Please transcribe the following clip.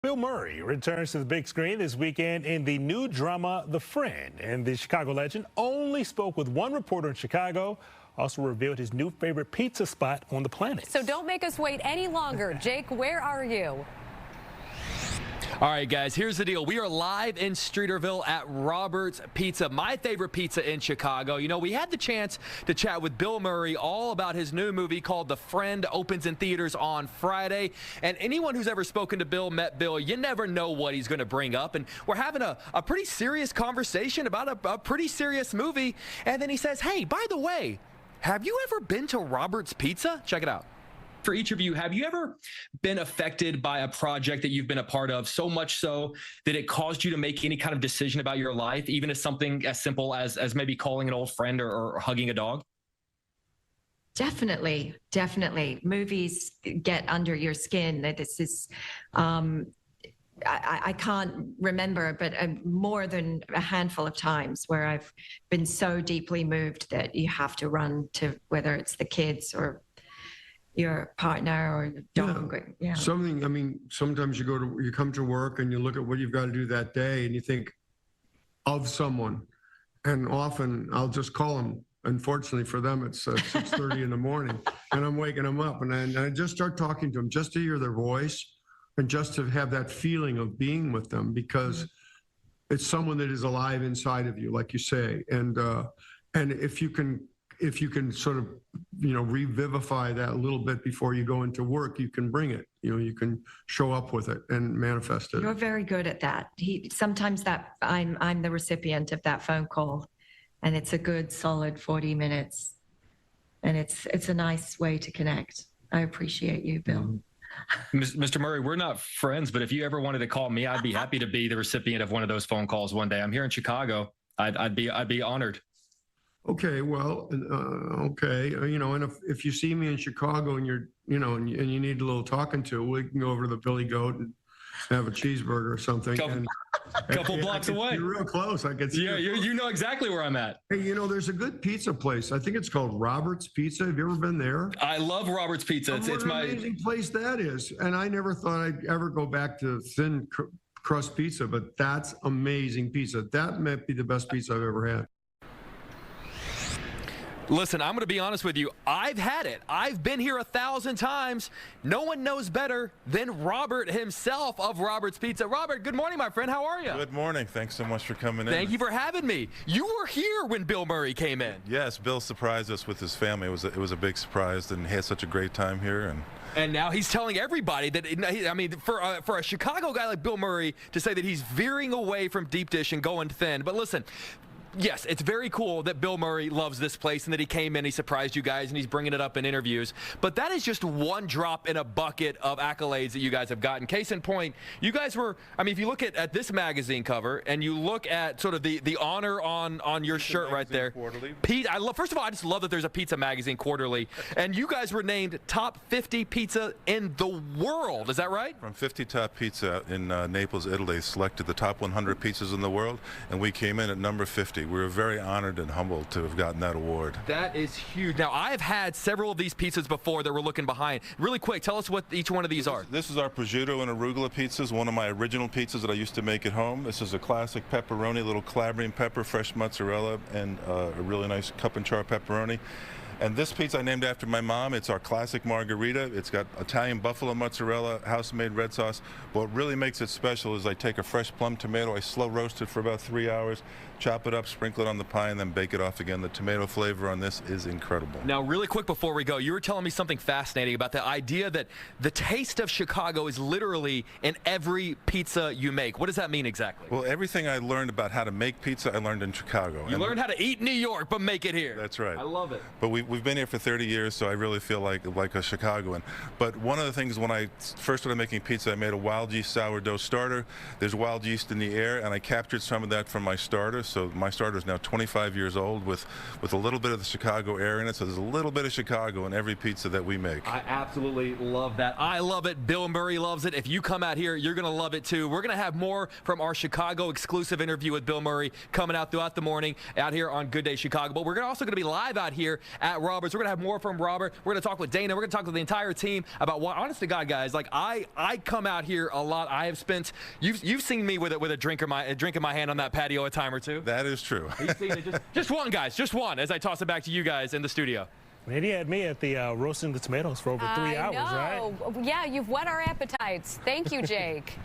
Bill Murray returns to the big screen this weekend in the new drama, The Friend. And the Chicago legend only spoke with one reporter in Chicago, also revealed his new favorite pizza spot on the planet. So don't make us wait any longer. Jake, where are you? All right, guys, here's the deal. We are live in Streeterville at Robert's Pizza, my favorite pizza in Chicago. You know, we had the chance to chat with Bill Murray all about his new movie called The Friend, opens in theaters on Friday. And anyone who's ever spoken to Bill, met Bill, you never know what he's going to bring up. And we're having a pretty serious conversation about a pretty serious movie. And then he says, hey, by the way, have you ever been to Robert's Pizza? Check it out. For each of you, have you ever been affected by a project that you've been a part of, so much so that it caused you to make any kind of decision about your life, even as something as simple as maybe calling an old friend or hugging a dog? Definitely. Movies get under your skin. This is, I can't remember, but more than a handful of times where I've been so deeply moved that you have to run to, whether it's the kids or your partner or your dog. Yeah. Something, I mean, sometimes you come to work and you look at what you've got to do that day and you think of someone, and often I'll just call them. Unfortunately for them, it's 6:30 in the morning and I'm waking them up and I just start talking to them just to hear their voice and just to have that feeling of being with them, because it's someone that is alive inside of you, like you say. And if you can sort of, revivify that a little bit before you go into work, you can bring it, you can show up with it and manifest it. You're very good at that. Sometimes that I'm the recipient of that phone call, and it's a good solid 40 minutes, and it's a nice way to connect. I appreciate you, Bill. Mr. Murray, we're not friends, but if you ever wanted to call me, I'd be happy to be the recipient of one of those phone calls one day. I'm here in Chicago. I'd be honored. Okay, well, okay, and if you see me in Chicago and you're, and you need a little talking to, we can go over to the Billy Goat and have a cheeseburger or something. Couple blocks away. You're real close. I can see. Yeah, you know exactly where I'm at. Hey, there's a good pizza place. I think it's called Robert's Pizza. Have you ever been there? I love Robert's Pizza. It's my amazing place that is. And I never thought I'd ever go back to thin crust pizza, but that's amazing pizza. That might be the best pizza I've ever had. Listen, I'm going to be honest with you. I've had it. I've been here 1,000 times. No one knows better than Robert himself of Robert's Pizza. Robert, good morning, my friend. How are you? Good morning. Thanks so much for coming in. Thank you for having me. You were here when Bill Murray came in. Yes, Bill surprised us with his family. It was a big surprise, and he had such a great time here. And now he's telling everybody that, I mean, for a Chicago guy like Bill Murray to say that he's veering away from deep dish and going thin. But listen, yes, it's very cool that Bill Murray loves this place and that he came in, he surprised you guys, and he's bringing it up in interviews. But that is just one drop in a bucket of accolades that you guys have gotten. Case in point, you guys were, I mean, if you look at this magazine cover and you look at sort of the honor on your Pizza shirt right there. Quarterly. First of all, I just love that there's a Pizza Magazine Quarterly. And you guys were named top 50 pizza in the world. Is that right? From 50 Top Pizza in Naples, Italy, selected the top 100 pizzas in the world, and we came in at number 50. We were very honored and humbled to have gotten that award. That is huge. Now, I've had several of these pizzas before that we're looking behind. Really quick, tell us what each one of these are. This is our prosciutto and arugula pizzas, one of my original pizzas that I used to make at home. This is a classic pepperoni, little Calabrian pepper, fresh mozzarella, and a really nice cup and char pepperoni. And this pizza I named after my mom. It's our classic margherita. It's got Italian buffalo mozzarella, house-made red sauce. What really makes it special is I take a fresh plum tomato, I slow roast it for about 3 hours, chop it up, sprinkle it on the pie, and then bake it off again. The tomato flavor on this is incredible. Now, really quick before we go, you were telling me something fascinating about the idea that the taste of Chicago is literally in every pizza you make. What does that mean exactly? Well, everything I learned about how to make pizza, I learned in Chicago. You learned how to eat in New York, but make it here. That's right. I love it. But we've been here for 30 years, so I really feel like a Chicagoan. But one of the things when I first started making pizza, I made a wild yeast sourdough starter. There's wild yeast in the air, and I captured some of that from my starter. So my starter is now 25 years old with a little bit of the Chicago air in it. So there's a little bit of Chicago in every pizza that we make. I absolutely love that. I love it. Bill Murray loves it. If you come out here, you're going to love it too. We're going to have more from our Chicago exclusive interview with Bill Murray coming out throughout the morning out here on Good Day Chicago. But we're also going to be live out here at at Roberts. We're going to have more from Robert. We're going to talk with Dana. We're going to talk with the entire team about what, honest to God, guys, like I come out here a lot. I have spent, you've seen me with a drink in my hand on that patio a time or two. That is true. He's seen it. Just one, guys. Just one as I toss it back to you guys in the studio. And he had me at the roasting the tomatoes for over 3 hours, right? Yeah, you've whet our appetites. Thank you, Jake.